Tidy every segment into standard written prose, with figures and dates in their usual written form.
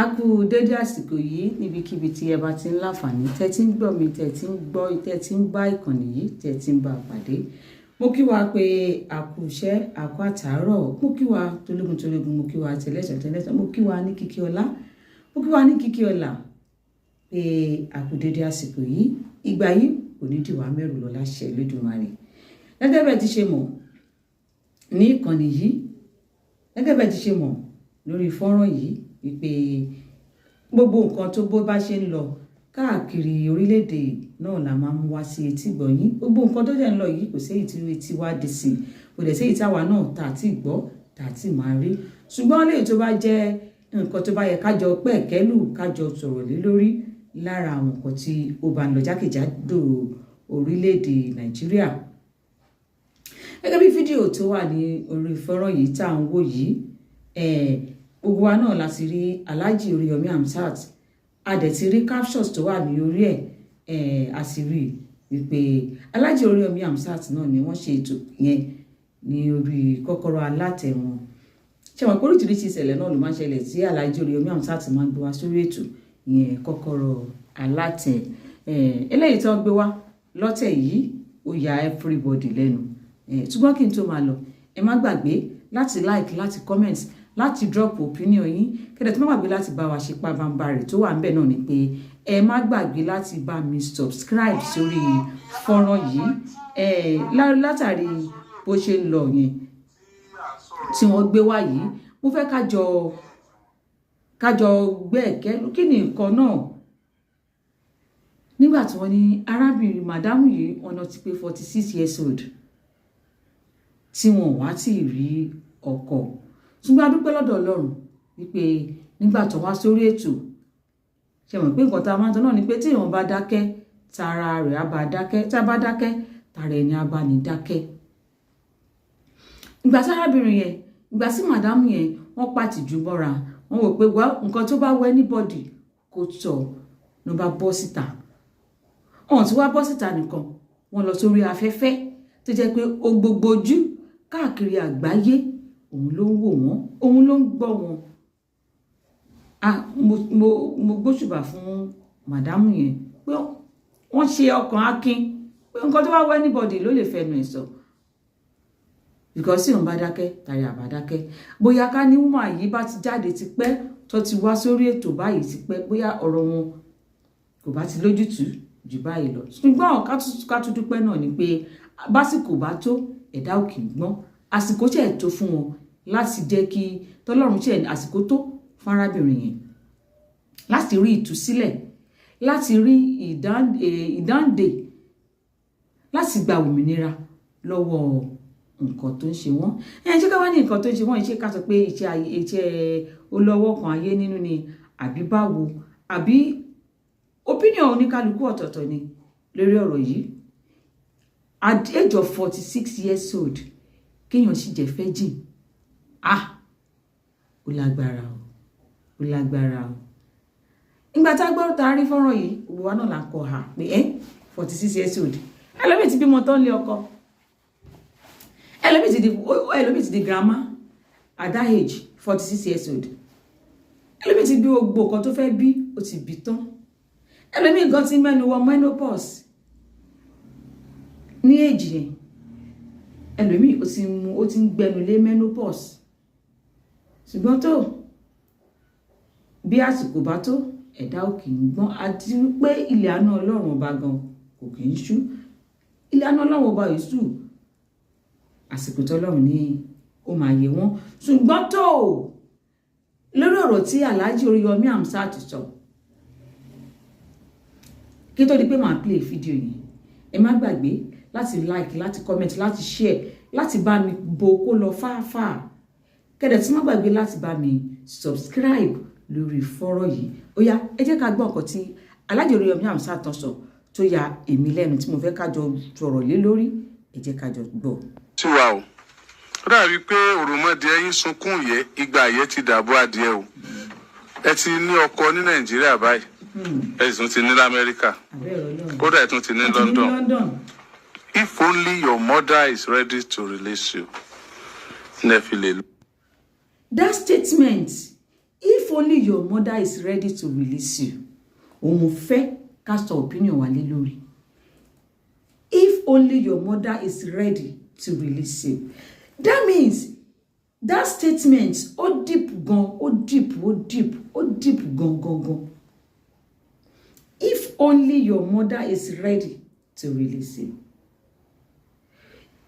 A kú dédé àsìkò yìí níbikíbi tí ẹ bá ti ń láǹfààní tẹ́ tí ń gbọ́ mi tẹ́ tí ń gbọ́ tẹ́ tí ń bá ìkànnì yìí tẹ́ tí ń bá pàdé. Mo kí wa pé a kú iṣẹ́ a kú àtàárọ̀, mo kí wa tológun mo kí wa tẹ̀lẹ́sẹ̀ mo kí wa ní kíkí ọlá pé a kú dédé àsìkò yìí. Ìgbà yìí kò ní dìwà mẹ́rù lọ láṣẹ Olódùmarè. Gẹ́gẹ́ bẹ́ẹ̀ ti ṣe mọ̀ ní ìkànnì yìí, gẹ́gẹ́ bẹ́ẹ̀ ti ṣe mọ̀ lórí fọ́nrán yìí wípé gbogbo nǹkan tó bó bá ṣe ń lọ káàkiri orílẹ̀-èdè náà la máa ń wá sí etí gbọ̀nyín. Gbogbo nǹkan tó jẹ́ ń lọ yìí kò sí èyí tí etí wá dé sí, kò dẹ̀ sí èyí táwa náà tà tí gbọ́ tà tí máa rí. Ṣùgbọ́n léyìí tó bá jẹ́ nǹkan tó bá yẹ kájọ pẹ̀kẹ́lù kájọ sọ̀rọ̀ lé lórí lára àwọn nǹkan tí ó bá ń lọ jákèjádò orílẹ̀-èdè Nàìjíríà. Gẹ́gẹ́ bí fídíò tó wà ní orí fọ́nrán yìí tá à ń wò yìí, gbogbo wa náà láti rí Alhaji Oríyọmí Hamzat, a dẹ̀ ti rí captions tó wà ní orí ẹ̀, a sì rí wípé Alhaji Oríyọmí Hamzat náà ni wọ́n ṣe ètò yẹn ní orí Kọ́kọ́rọ́ Alátẹ wọn. Ṣé wọn pé oríṣiríṣi ìṣẹ̀lẹ̀ náà ló máa ń ṣẹlẹ̀ tí Alhaji Oríyọmí Hamzat máa ń gbé wá sórí ètò yẹn Kọ́kọ́rọ́ Alátẹ. Eléyìí tó ń gbé wá lọ́tẹ̀ yìí ó ya everybody lẹ́nu. Ṣùgbọ́n kí n tó máa lọ, ẹ má gbàgbé láti like, láti comment, láti drop opinion yín. Kẹ́dẹ̀ tó má gbàgbé láti bá wa ṣe pabambarì tó wà ńbẹ̀ náà ni pé ẹ má gbàgbé láti bá mi subscribe sórí fọ́nrán yìí. Látàrí bó ṣe ń lọ yẹn tí wọ́n gbé wá yìí, mo fẹ́ kájọ gbé ẹ̀kẹ́ kí ni nǹkan náà. Nígbà tí wọ́n ní arábìnrin màdámù yìí ọ̀nà ti pé 46 years old tí wọ́n wá tí rí ọkọ. Ṣùgbọ́n a dúpẹ́ lọ́dọ̀ Ọlọ́run wípé nígbà tó wá sórí ètò, ṣe mọ̀ pé nǹkan tá a máa ń sọ náà ni pé tí èèyàn bá dákẹ́ tara rẹ̀ á bá dákẹ́, tá a bá dákẹ́ tara ẹni á bá ní dákẹ́. Ìgbà tí arábìnrin yẹn, ìgbà tí màdámù yẹn wọ́n pàtìjú mọ́ra, wọ́n wò pé nǹkan tó bá wọ anybody kò tọ̀ ló bá bọ́ síta. Wọ́n ti wá bọ́ síta nìkan, wọ́n lọ sórí afẹ́fẹ́ tó jẹ́ pé ó gbogbo ojú káàkiri àgbáyé òun ló ń wò wọ́n, òun ló ń gbọ́ wọn. Mo gbóṣùbà fún màdámù yẹn pé wọ́n ṣe ọkàn akin pé nǹkan tó bá wọ anybody ló lè fẹnu ẹ̀ sọ. Because tí òun bá dákẹ́ tàrí àbá dákẹ́, bóyá ká ní woman yìí bá ti jáde ti pẹ́ tó ti wá sórí ètò báyìí ti pẹ́, bóyá ọ̀rọ̀ wọn kò bá ti lójútùú jù báyìí lọ. Ṣùgbọ́n ká tún dúpẹ́ náà ni pé básìkò bá tó ẹ̀dá òkè gbọ́n, àsìkò ṣe tó fún wọn láti jẹ́ kí tọ́lọ́run ṣe àsìkò tó fún arábìnrin yẹn láti rí ìtúsílẹ̀, láti rí ìdáǹdè, láti gba òmìnira lọ́wọ́ nǹkan tó ń ṣe wọ́n. Ṣé ká wá ní nǹkan tó ń ṣe wọ́n, ṣé ká sọ pé iṣẹ́ olówó kan ayé nínú ni àbí báwo, àbí opinion oníkálukú ọ̀tọ̀ọ̀tọ̀ ni lórí ọ̀rọ̀ yìí. At the age of 46 years old kéèyàn sì jẹ́ virgin, ó lágbára o. Ìgbà tá a gbọ́ tá a rí fọ́nrán yìí, gbogbo wa náà là ń kọ ha pé 46 years old ẹlòmíì ti bímọ tán lé ọkọ, ẹlòmíì ti di grandma at that age 46 years old. Ẹlòmíì ti bí gbogbo nǹkan tó fẹ́ bí ó ti bí tán. Ẹlòmíì gan ti mẹ́nu wọ menopause ní èjì yẹn. Ẹlòmíì ó ti ń gbẹnu lé menopause. Ṣùgbọ́n tó bí àsìkò bá tó ẹ̀dá ò kì í gbọ́n, àti pé ilẹ̀ àánú Ọlọ́run ọba gan kò kì í ṣú. Ilẹ̀ àánú Ọlọ́run ọba yìí ṣú, àsìkò tọ́lọ́run ní ó máa yẹ wọ́n. Ṣùgbọ́n tó lórí ọ̀rọ̀ tí Alhaji Oríyọmí Hamzat sọ, kí tó di pé màá play fídíò yìí, ẹ má gbàgbé láti like, láti comment, láti share, láti bá mi bo kó lọ fáfáà. Kẹ́dẹ̀ tí má gbàgbé láti bá mi subscribe lórí fọ́rọ̀ yìí. Ó yá, ẹ jẹ́ ká gbọ́ nǹkan tí Alhaji Oríyọmí Hamzat sọ tó ya èmi lẹ́nu tí mo fẹ́ kájọ sọ̀rọ̀ lé lórí. Ẹ jẹ́ kájọ gbọ́. Tiwa o, ó dàbí pé òròmọdìẹ yín sunkún yẹ, ìgbà yẹ ti dàbọ̀ adìẹ o. Ẹ ti ní ọkọ ní Nàìjíríà báyìí, ẹ sì tún ti ní l'Amẹ́ríkà, kódà ẹ tún ti ní London. If only your mother is ready to release you. Nefile. That statement if only your mother is ready to release you. Òun mo fẹ́ ká sọ opinion wa lé lórí. If only your mother is ready to release you. That means that statement ó deep gan, ó deep gan. If only your mother is ready to release you.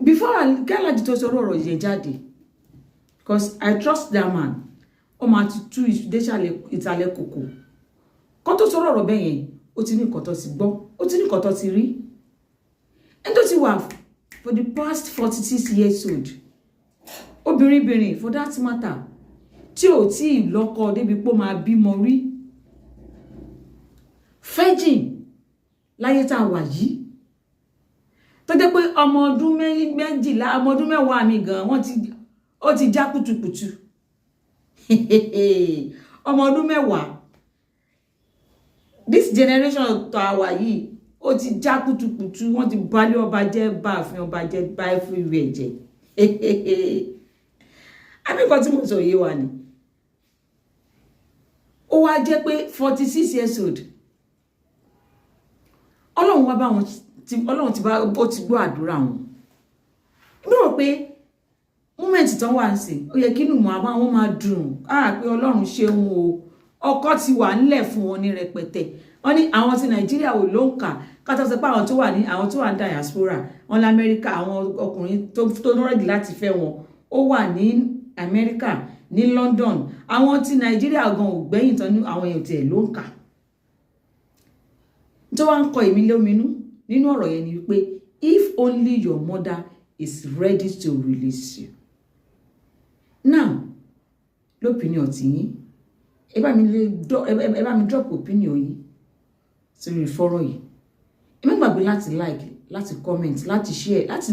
Before I get like to sọ̀rọ̀ yẹn jáde, because I trust that man. Ó máa ti tú ìsàlẹ̀ kòkò. Kó tó sọ̀rọ̀ ọ̀rọ̀ bẹ́ẹ̀ yẹn, ó ti ní nǹkan tó ti gbọ́, ó ti ní nǹkan tó ti rí. And tó ti wà for the past 46 years old. Obìnrin for that matter. Tí ò tí lọ́kọ débi pé ó máa bímọ rí. Virgin láyé tá wà yìí. Tó jẹ́ pé ọmọ ọdún méjìlá, ọmọ ọdún mẹ́wàá mi gan, ó ti já kùtùkùtù. Ọmọ ọdún mẹ́wàá. This generation tó wà yìí, ó ti já kùtùkùtù, wọ́n ti balẹ̀ ọba jẹ́, bá àfin ọba jẹ́, bá everywhere jẹ́. Àbí nǹkan tí mo sọ yé wa ni. Ó wá jẹ́ pé 46 years old. Ọlọ́run wá bá wọn, Ọlọ́run ti bá ó ti gbọ́ àdúrà wọn. Mo rò pé moment tán wà ńsìn, ó yẹ kí inú wọn máa dùn. Pé Ọlọ́run ṣeun o. Ọkọ ti wà ńlẹ̀ fún wọn ní rẹpẹtẹ. Wọ́n ní àwọn ti Nàìjíríà ò ló ń kà. Ká tó sọ pé àwọn tó wà ní diaspora, wọ́n l'Amẹ́ríkà, àwọn ọkùnrin tó ready láti fẹ́ wọn. Ó wà ní Amẹ́ríkà, ní London. Àwọn ti Nàìjíríà gan ò gbẹ́yìn tán ní àwọn èèyàn tiẹ̀ ló ń kà. Tó wá ń kọ èmi lóminú nínú ọ̀rọ̀ yẹn ni wípé if only your mother is ready to release you. Now, l'opinion ti yín, ẹ bá mi drop opinion yìí sórí fọ́rọ̀ yìí. Ẹ má gbàgbé láti like, láti comment, láti share, láti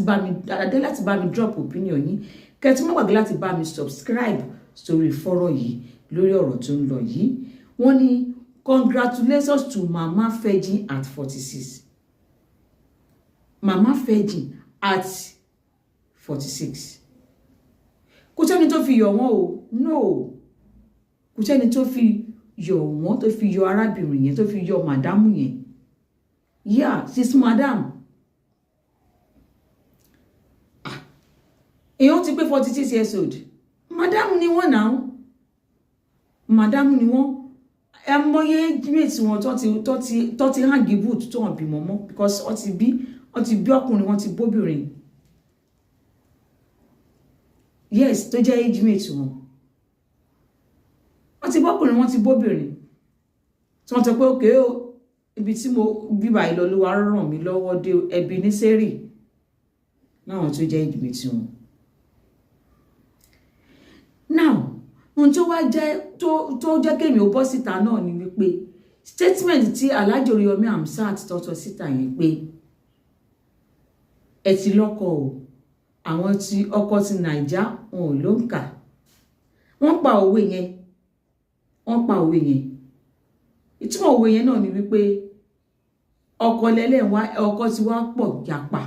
bá mi drop opinion yìí. Kẹ́ tí má gbàgbé láti bá mi subscribe sórí fọ́rọ̀ yìí lórí ọ̀rọ̀ tó ń lọ yìí. Wọ́n ní congratulations to Mama Virgin at 46. Mama Virgin at 46. Kò sẹ́ni tó fi yọ̀ wọ́n o. No. Kò sẹ́ni tó fi yọ̀ wọ́n, tó fi yọ̀ arábìnrin yẹn, tó fi yọ̀ màdámù yẹn. Yeah, she's madam. Èèyàn ti pé 46 years old. Madam ni wọ́n náà. Madam ni wọ́n. Ẹmọye mates wọn tó ti hang boot tó hàn bímọ mọ́ because wọ́n ti bí ọkùnrin, wọ́n ti bóbìnrin. Yes, tó jẹ́ age mate wọn. Wọ́n ti bọ́kùnrin, wọ́n ti bóbìnrin. Tí wọ́n sọ pé okay o, ibi tí mo bíbà ìlọlúwa ràn mí lọ́wọ́ dé ẹbí ní sẹ́rì. Láwọn tó jẹ́ age mate wọn. Now, ohun tó wá jẹ́ tó jẹ́ kémi ó bọ́ síta náà ni wípé statement tí Alhaji Oriyomi Hamzat tọ́tọ́ síta yẹn pé ẹ ti lọ́kọ o, àwọn tí ọkọ ti Naija wọn ò ló ń kà. Wọ́n pa òwe yẹn. Ìtumọ̀ òwe yẹn náà ni wípé ọkọ ti wá pọ̀ yàpá.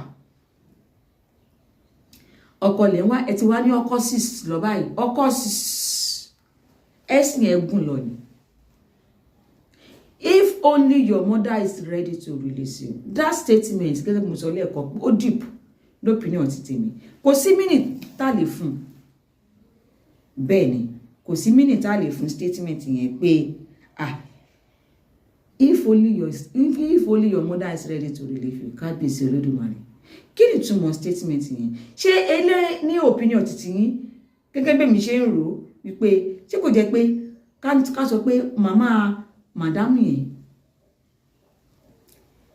Ọkọ lẹ̀ wá, ẹ ti wá ní ọkọ 6 lọ báyìí. Ọkọ 6 ẹ̀sìn ẹ̀gùn lọ ni. If only your mother is ready to release you. That statement, gẹ́gẹ́ bí mo sọ lẹ́ẹ̀kan, ó deep l'opinion ti tèmi. Kò sí minute tá lè fún. Bẹ́ẹ̀ ni, kò sí minute tá lè fún statement yẹn pé if only your mother is ready to release you, ká bí sí Olódùmarè. Kí ni túmọ̀ statement yẹn? Ṣé elé ní opinion titi yín gẹ́gẹ́ bí mi ṣe ń rò wípé ṣé kò jẹ́ pé ká sọ pé màmá màdámù yẹn,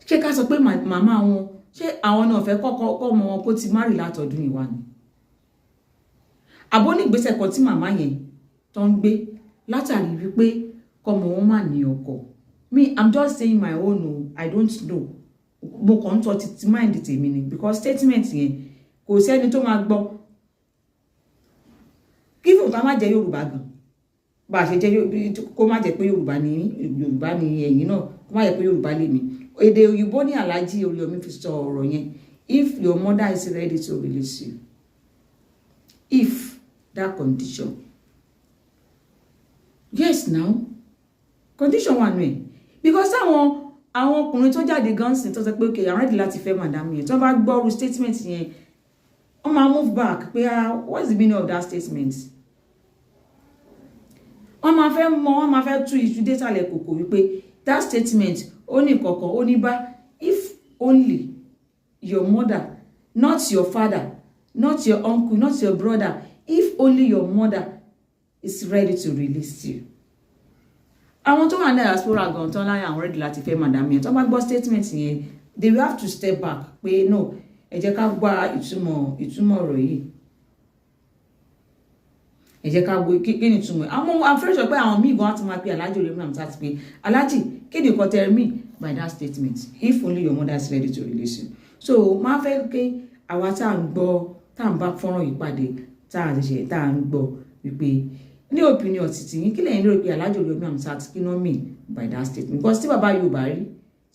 ṣé ká sọ pé màmá wọn, ṣé àwọn náà fẹ́ kọ́kọ́ ọmọ wọn kó ti marry látọdún ìwà ni? Àbó ní ìgbésẹ̀ kan tí màmá yẹn tó ń gbé látàrí wípé kọ́mọ wọn má ní ọkọ. Me, I'm just saying my own, I don't know. Mo kàn ń sọ ti mind tèmi ni because statement yẹn kò sẹ́ni tó máa gbọ́. Kí fún ká má jẹ́ Yorùbá gan. Bá a ṣe jẹ́ kó má jẹ́ pé Yorùbá ni ẹ̀yin náà, kó má jẹ́ pé Yorùbá lè mi. Èdè Òyìnbó ní Alhaji Oriyomi fi sọ ọ̀rọ̀ yẹn. If your mother is ready to release you. If that condition. yes now condition wà nù ẹ̀ because àwọn ọkùnrin tó jáde gan sin tó sọ pé okay I'm ready láti fẹ́ madam yẹn tó bá gbọ́rú statement yẹn wọ́n máa move back pé what's the meaning of that statement wọ́n máa fẹ́ tú iṣu dé sàlẹ̀ kòkò wípé that statement ó ní kọ̀ọ̀kan ó ní bá if only your mother not your father not your uncle not your brother if only your mother is ready to release you. Àwọn tó wà ní diaspora gan tán láyé àwọn ready láti fẹ́ madam yẹn tó bá gbọ́ statement yẹn they will have to step back pé no ẹ jẹ́ ká gba ìtumọ̀ ọ̀rọ̀ yìí ẹ jẹ́ ká gbọ́ kí ni ìtumọ̀ àwọn afẹ́rẹ́sọ̀ pé àwọn míì gan á ti máa pe Alhaji Oríyọmí Hamzat pé Alhaji kí ni nǹkan tẹ́ me by that statement if only your mother is ready to release you. So máa fẹ́ pé àwa tá à ń gbọ́ tá à ń bá fọ́nrán yìí pàdé tá à ń gbọ́ wípé ní opinion títí yín kí lẹ́yìn lórí pé Alhaji Oríyọmí Hamzat kí ló mean by that statement because tí bàbá yóò bá rí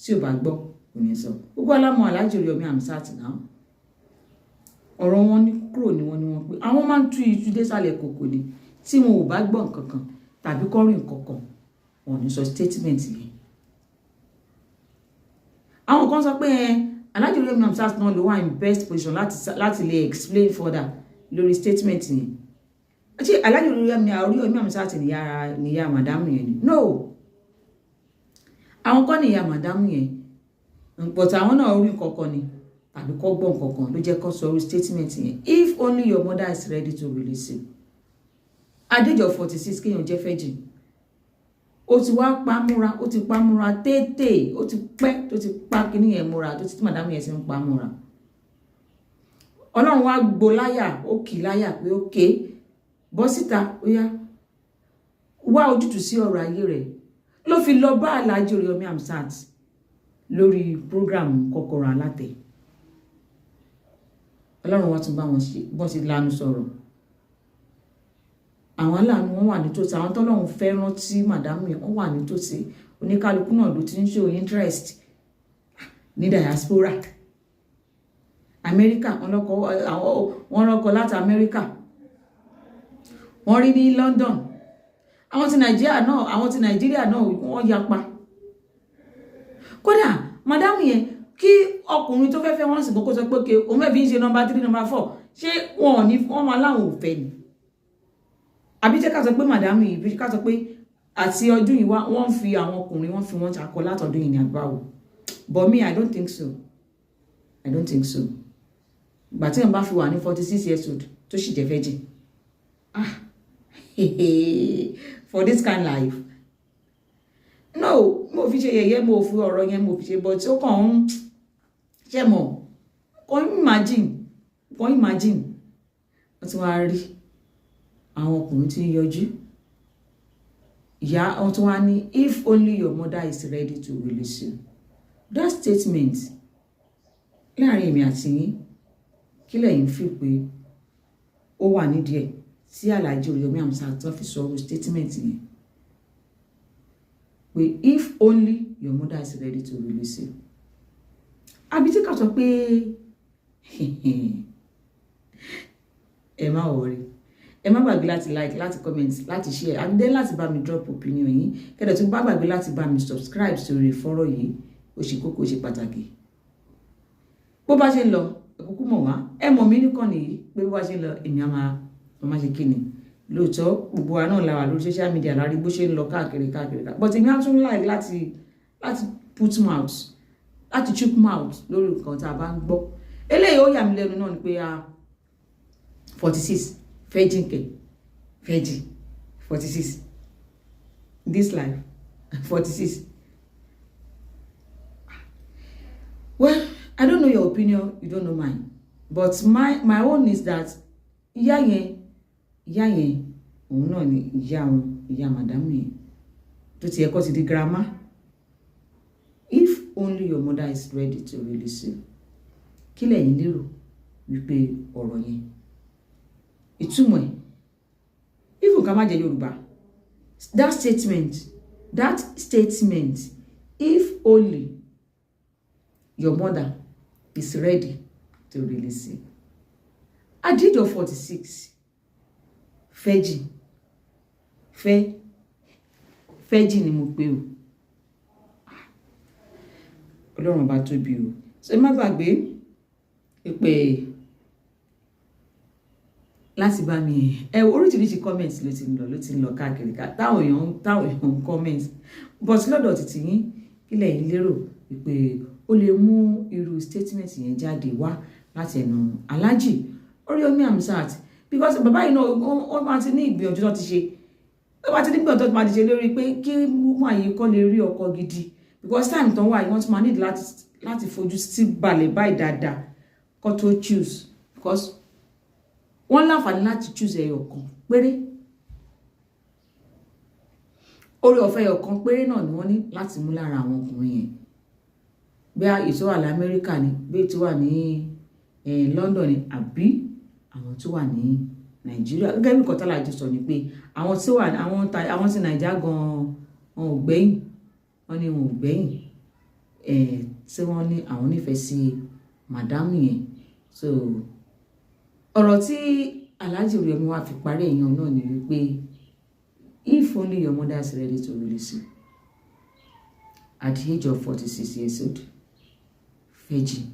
tí ò bá gbọ́ kò ní sọ gbogbo alámọ̀ Alhaji Oríyọmí Hamzat náà ọ̀rọ̀ wọn ní kúrò ní wọn pé àwọn máa ń tú iṣu dé sàlẹ̀ kòkò ni tí wọn ò bá gbọ́ nǹkan kan tàbí kọ́ rí nǹkan kan wọn ò ní sọ statement yẹn. Àwọn kan sọ pé Alhaji Oríyọmí Hamzat náà ló wà in best position láti lè explain further lórí statement yẹn. Ṣé Alhaji Oríyọmí Hamzat níyà madam yẹn ni? No. Àwọn kan níyà madam yẹn but àwọn náà rí nǹkan kan ni tàbí kọ́ gbọ́ nǹkan kan ló jẹ́ kó sọ orí statement yẹn if only your mother is ready to release you. Adéjọ 46 kéèyàn jẹ́ fẹ́jì ó ti wá pamúra ó ti pamúra tètè ó ti pẹ́ tó ti pa kíní yẹn múra tó ti tí madam yẹn ti ń pamúra Ọlọ́run wá gbó láyà ó kì láyà pé ó ké bọ́ síta ó yá wá ojútùú sí ọ̀rọ̀ ayé rẹ̀ ló fi lọ bá Alhaji Oríyọmí Hamzat lórí program Kọ́kọ́rọ́ Alátẹ. Ọlọ́run wá tún bá wọn ṣe bọ́n ti lanu sọ̀rọ̀ àwọn aláàánú wọn wà nítòsí àwọn tọ́lọ́run fẹ́ràn tí madam yẹn wọ́n wà nítòsí oníkálukú náà ló ti ń show interest ní diaspora Amẹ́ríkà wọ́n rọ́kọ láti Amẹ́ríkà wọ́n rí ní London àwọn ti Nàìjíríà náà wọ́n yapa kódà madam yẹn kí ọkùnrin tó fẹ́fẹ́ wọ́n sì kókó sọ pé òun mẹ́bí ń ṣe number 3 number 4 ṣé wọ́n máa láwọn ò fẹ́ ni àbí jẹ́ ká sọ pé madam yìí bí ká sọ pé àti ọdún yìí wọ́n fi àwọn ọkùnrin wọ́n fi wọ́n ṣàkọ látọdún yìí ní àgbáwò but me I don't think so ìgbà tí wọ́n bá fi wà ní 46 years old tó sì jẹ́ virgin for this kind life no mo fi ṣe yẹ̀yẹ́ mo fi ọ̀rọ̀ yẹn mo fi ṣe but ó kàn ń ṣe mọ̀ kàn imagine wọ́n ti wá rí àwọn ọkùnrin tí ń yọjú ìyá wọn tó wá ní if only your mother is ready to release you. That statement láàrin èmi àti yín kí lẹ́yìn fi pé ó wà nídìí ẹ̀ tí Alhaji Oríyọmí Hamzat tó fi sọ statement yẹn pé if only your mother is ready to release you. Àbí tí ká sọ pé ẹ má worry ẹ má gbàgbé láti like láti comment láti share and then láti bá mi drop opinion yín kẹ́dẹ̀ tún bá gbàgbé láti bá mi subscribe sórí fọ́rọ̀ yìí ó ṣe kókó ó ṣe pàtàkì. Bó bá ṣe ń lọ ẹ̀kúkú mọ̀ wá ẹ mọ̀ mí nìkan nìyí pé bó bá ṣe ń lọ èmi á máa ṣe kíni lóòótọ́ gbogbo wa náà la wà lórí social media lárí bó ṣe ń lọ káàkiri but èmi á tún like láti put mouth láti chook mouth lórí nǹkan tá a bá ń gbọ́ eléyìí ó yà mí lẹ́nu náà ni pé 46 virgin 46 this life 46. Well, I don't know your opinion, you don't know mine, but my own is that ìyá yẹn òun náà ni ìyá madam yẹn tó ti ẹ̀kọ́ ti di grandma. If only your mother is ready to release you. Kí lẹ̀yin lérò wípé ọ̀rọ̀ yẹn ìtumọ̀ ẹ̀ even ká má jẹ́ Yorùbá that statement if only your mother is ready to release you. At the age of 46 fẹ́ Fẹ́jì ni mo pè o. Ọlọ́run bá tóbi o. Ṣé má gbàgbé pé láti bá mi oríṣiríṣi comment ló ti ń lọ káàkiri táwọn èèyàn comment but lọ́dọ̀ títí yín kílẹ̀ yìí lérò pé ó lè mú irú statement yẹn jáde wá láti ẹnu Alhaji Oríyọmí Hamzat because bàbá yìí náà ó máa ti ní ìgbìyànjú tó ti ṣe ó máa ti ní ìgbìyànjú tó máa ti ṣe lórí pé kí wọ́n àyè kọ́ lè rí ọkọ gidi because time tó wà yìí wọ́n ti máa need láti fojú sí balẹ̀ báyìí dáadáa kó tó choose because wọ́n láǹfààní láti choose ẹyọ kan péré orí ọ̀fẹ́ ẹyọ kan péré náà ni wọ́n ní láti mú lára àwọn ọkùnrin yẹn bí ètò wà ní Amẹ́ríkà ni bí ètò wà ní London ni àbí àwọn tó wà ní Nàìjíríà gẹ́gẹ́ bí kọ́tà láti sọ ni pé àwọn tí wà àwọn tí Nàìjíríà gan wọn ò gbẹ́yìn wọ́n ní wọn ò gbẹ́yìn tí wọ́n ní àwọn nífẹ̀ẹ́ sí màdámù yẹn so ọ̀rọ̀ tí Alhaji Oríyọmí wá fi parí èèyàn náà ni wípé if only your mother is ready to release you at the age of 46 years old virgin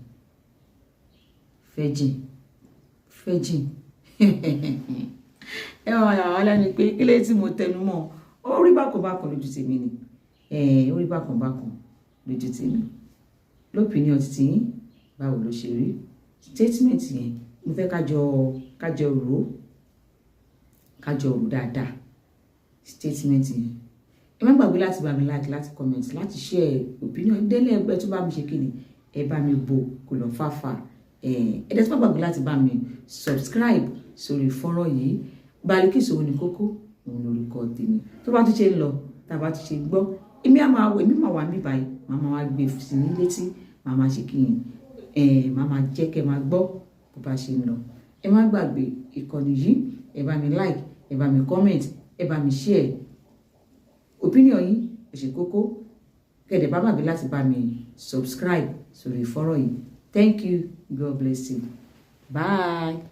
ẹ wọ́n yà wá lẹ́nu pé kílé tí mo tẹnu mọ́ orí bákan lójú tèmi ni orí bákan lójú tèmi lópinion títí yín báwo ló ṣe rí statement yẹn mo fẹ́ kájọ rò dáadáa statement yẹn ẹ má gbàgbé láti bá mi like láti comment láti share opinion délé ẹgbẹ́ tó bá mi ṣe kíni ẹ bá mi bò kò lọ fàfà ẹ dẹ̀ tó bá gbàgbé láti bá mi subscribe sórí fọ́nrán yìí Balikis Owónikókó òun lórúkọ tèmi tó bá tún ṣe ń lọ tàbá tún ṣe gbọ́ èmi máa wà mí báyìí màá máa gbé sí ní létí màá máa ṣe kíyìn màá máa jẹ́ kẹ́ máa gbọ́ bó bá ṣe ń lọ ẹ má gbàgbé ìkànnì yìí ẹ bá mi like ẹ bá mi comment ẹ bá mi share opinion yìí ẹ ṣe kókó kẹ̀dẹ̀ bá gbàgbé láti bá mi subscribe sórí fọ́nrán yìí thank you God bless you bye.